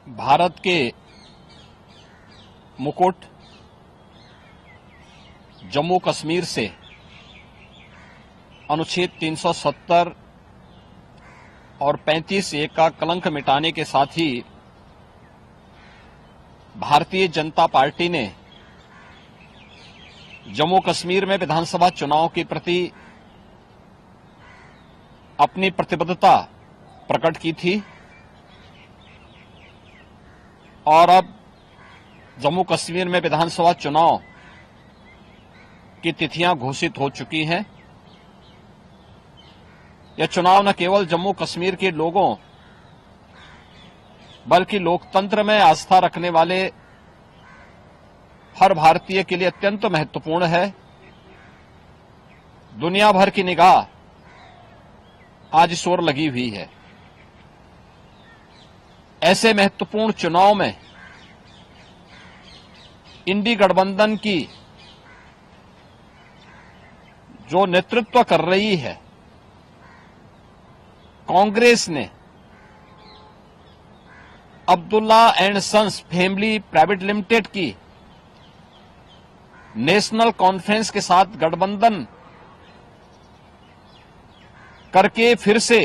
भारत के मुकुट जम्मू कश्मीर से अनुच्छेद 370 और 35(a) का कलंक मिटाने के साथ ही भारतीय जनता पार्टी ने जम्मू कश्मीर में विधानसभा चुनाव के प्रति अपनी प्रतिबद्धता प्रकट की थी और अब जम्मू कश्मीर में विधानसभा चुनाव की तिथियां घोषित हो चुकी हैं। यह चुनाव न केवल जम्मू कश्मीर के लोगों बल्कि लोकतंत्र में आस्था रखने वाले हर भारतीय के लिए अत्यंत महत्वपूर्ण है। दुनिया भर की निगाह आज इस ओर लगी हुई है। ऐसे महत्वपूर्ण चुनाव में इंडी गठबंधन की जो नेतृत्व कर रही है कांग्रेस ने Abdullah and sons family private limited की नेशनल कॉन्फ्रेंस के साथ गठबंधन करके फिर से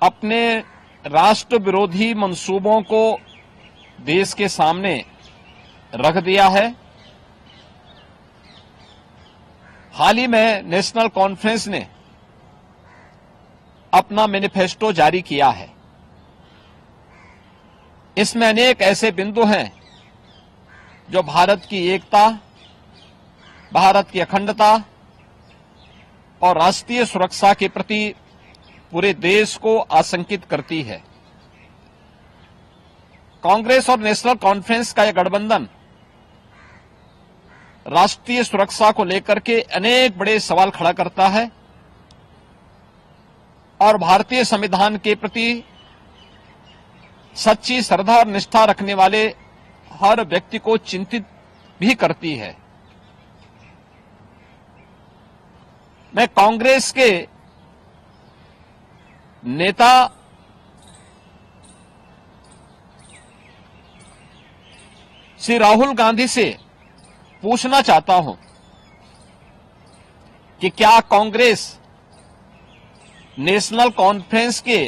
अपने राष्ट्र विरोधी मंसूबों को देश के सामने रख दिया है। हाल ही में नेशनल कॉन्फ्रेंस ने अपना मैनिफेस्टो जारी किया है। इसमें अनेक ऐसे बिंदु हैं जो भारत की एकता, भारत की अखंडता और राष्ट्रीय सुरक्षा के प्रति पूरे देश को आशंकित करती है। कांग्रेस और नेशनल कॉन्फ्रेंस का यह गठबंधन राष्ट्रीय सुरक्षा को लेकर के अनेक बड़े सवाल खड़ा करता है और भारतीय संविधान के प्रति सच्ची श्रद्धा और निष्ठा रखने वाले हर व्यक्ति को चिंतित भी करती है। मैं कांग्रेस के नेता श्री राहुल गांधी से पूछना चाहता हूं कि क्या कांग्रेस नेशनल कॉन्फ्रेंस के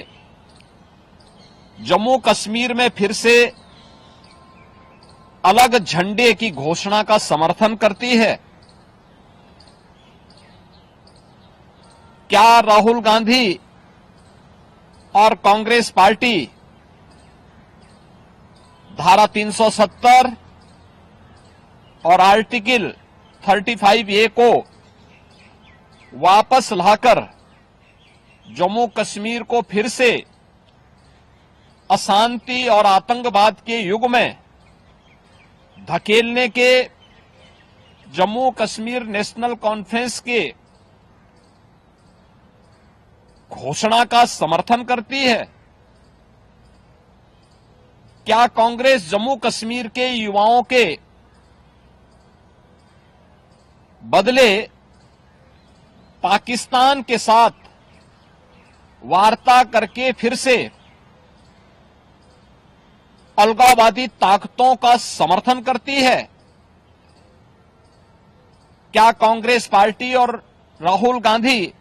जम्मू कश्मीर में फिर से अलग झंडे की घोषणा का समर्थन करती है? क्या राहुल गांधी और कांग्रेस पार्टी धारा 370 और आर्टिकल 35(a) को वापस लाकर जम्मू कश्मीर को फिर से अशांति और आतंकवाद के युग में धकेलने के जम्मू कश्मीर नेशनल कॉन्फ्रेंस के घोषणा का समर्थन करती है? क्या कांग्रेस जम्मू कश्मीर के युवाओं के बदले पाकिस्तान के साथ वार्ता करके फिर से अलगाववादी ताकतों का समर्थन करती है? क्या कांग्रेस पार्टी और राहुल गांधी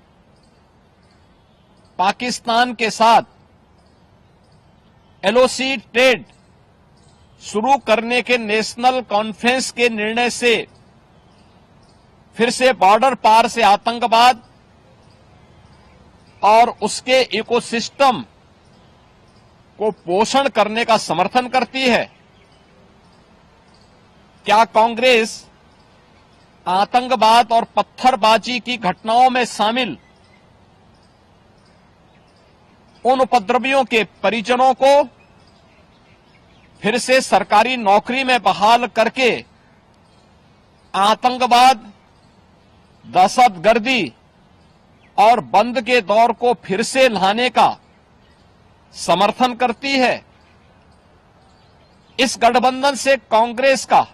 पाकिस्तान के साथ एलओसी ट्रेड शुरू करने के नेशनल कॉन्फ्रेंस के निर्णय से फिर से बॉर्डर पार से आतंकवाद और उसके इकोसिस्टम को पोषण करने का समर्थन करती है? क्या कांग्रेस आतंकवाद और पत्थरबाजी की घटनाओं में शामिल उन उपद्रवियों के परिजनों को फिर से सरकारी नौकरी में बहाल करके आतंकवाद, दहशतगर्दी और बंद के दौर को फिर से लाने का समर्थन करती है? इस गठबंधन से कांग्रेस का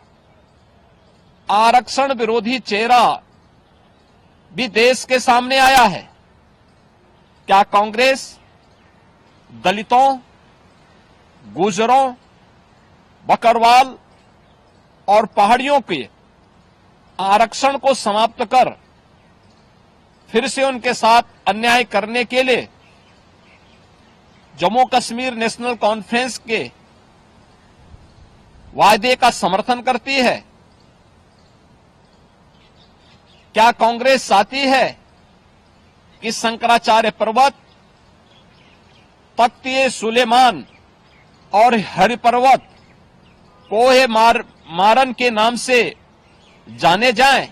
आरक्षण विरोधी चेहरा भी देश के सामने आया है। क्या कांग्रेस दलितों, गुर्जरों, बकरवाल और पहाड़ियों के आरक्षण को समाप्त कर फिर से उनके साथ अन्याय करने के लिए जम्मू कश्मीर नेशनल कॉन्फ्रेंस के वायदे का समर्थन करती है? क्या कांग्रेस चाहती है कि शंकराचार्य पर्वत, तख्त सुलेमान और हरि पर्वत कोहे मारन के नाम से जाने जाएं?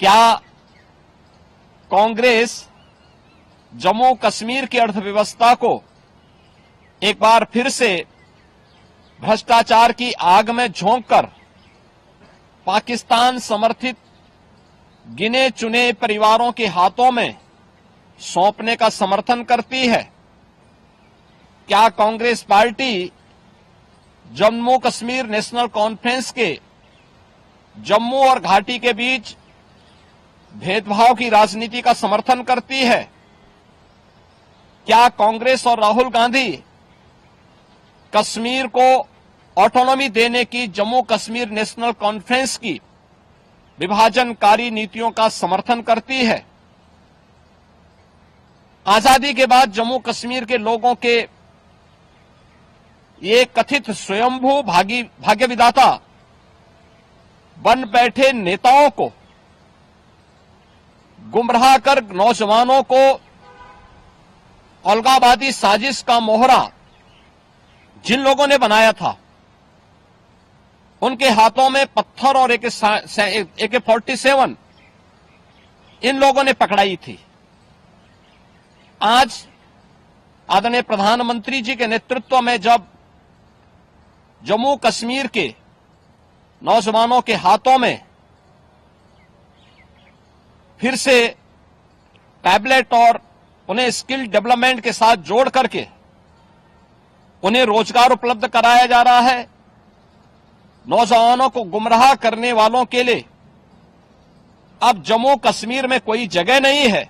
क्या कांग्रेस जम्मू कश्मीर की अर्थव्यवस्था को एक बार फिर से भ्रष्टाचार की आग में झोंककर पाकिस्तान समर्थित गिने चुने परिवारों के हाथों में सौंपने का समर्थन करती है? क्या Congress party Jammu Kashmir national conference के जम्मू और घाटी के बीच भेदभाव की राजनीति का समर्थन करती है? क्या कांग्रेस और राहुल गांधी कश्मीर को ऑटोनॉमी देने की जम्मू कश्मीर नेशनल कॉन्फ्रेंस की विभाजनकारी नीतियों का समर्थन करती है? आजादी के बाद जम्मू कश्मीर के लोगों के ये कथित स्वयंभू भाग्य विधाता बन बैठे नेताओं को गुमराह कर नौजवानों को अलगाववादी साजिश का मोहरा जिन लोगों ने बनाया था, उनके हाथों में पत्थर और AK-47 इन लोगों ने पकड़ाई थी। आज आदरणीय प्रधानमंत्री जी के नेतृत्व में जब जम्मू कश्मीर के नौजवानों के हाथों में फिर से टैबलेट और उन्हें स्किल डेवलपमेंट के साथ जोड़ करके उन्हें रोजगार उपलब्ध कराया जा रहा है, नौजवानों को गुमराह करने वालों के लिए अब जम्मू कश्मीर में कोई जगह नहीं है,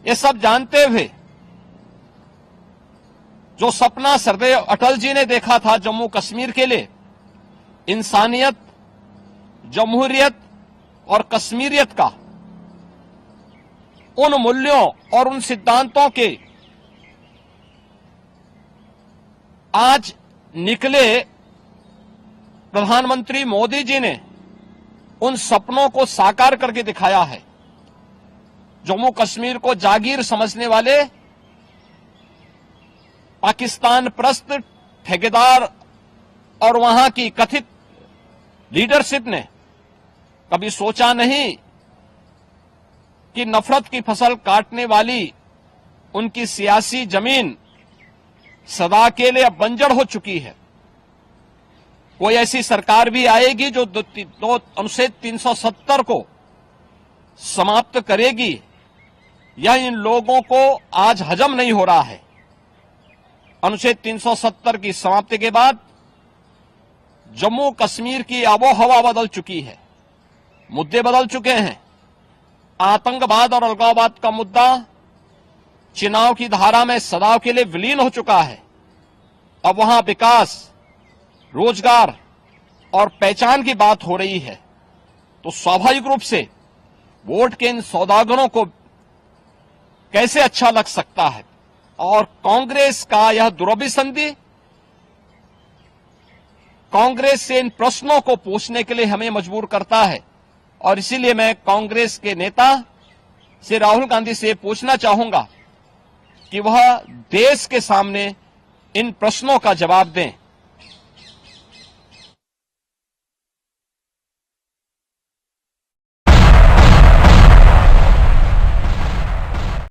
ये सब जानते हुए जो सपना सरदेव अटल जी ने देखा था जम्मू कश्मीर के लिए, इंसानियत, जमहूरियत और कश्मीरियत का, उन मूल्यों और उन सिद्धांतों के आज निकले प्रधानमंत्री मोदी जी ने उन सपनों को साकार करके दिखाया है। जम्मू कश्मीर को जागीर समझने वाले पाकिस्तान परस्त ठेकेदार और वहां की कथित लीडरशिप ने कभी सोचा नहीं कि नफरत की फसल काटने वाली उनकी सियासी जमीन सदा के लिए अब बंजर हो चुकी है। कोई ऐसी सरकार भी आएगी जो अनुच्छेद 370 को समाप्त करेगी, यह इन लोगों को आज हजम नहीं हो रहा है। अनुच्छेद 370 की समाप्ति के बाद जम्मू कश्मीर की आबोहवा बदल चुकी है, मुद्दे बदल चुके हैं। आतंकवाद और अलगाववाद का मुद्दा चुनाव की धारा में सदा के लिए विलीन हो चुका है। अब वहां विकास, रोजगार और पहचान की बात हो रही है, तो स्वाभाविक रूप से वोट के इन सौदागरों को कैसे अच्छा लग सकता है। और कांग्रेस का यह दुरभिसंधि कांग्रेस से इन प्रश्नों को पूछने के लिए हमें मजबूर करता है। और इसीलिए मैं कांग्रेस के नेता से राहुल गांधी से पूछना चाहूंगा कि वह देश के सामने इन प्रश्नों का जवाब दें।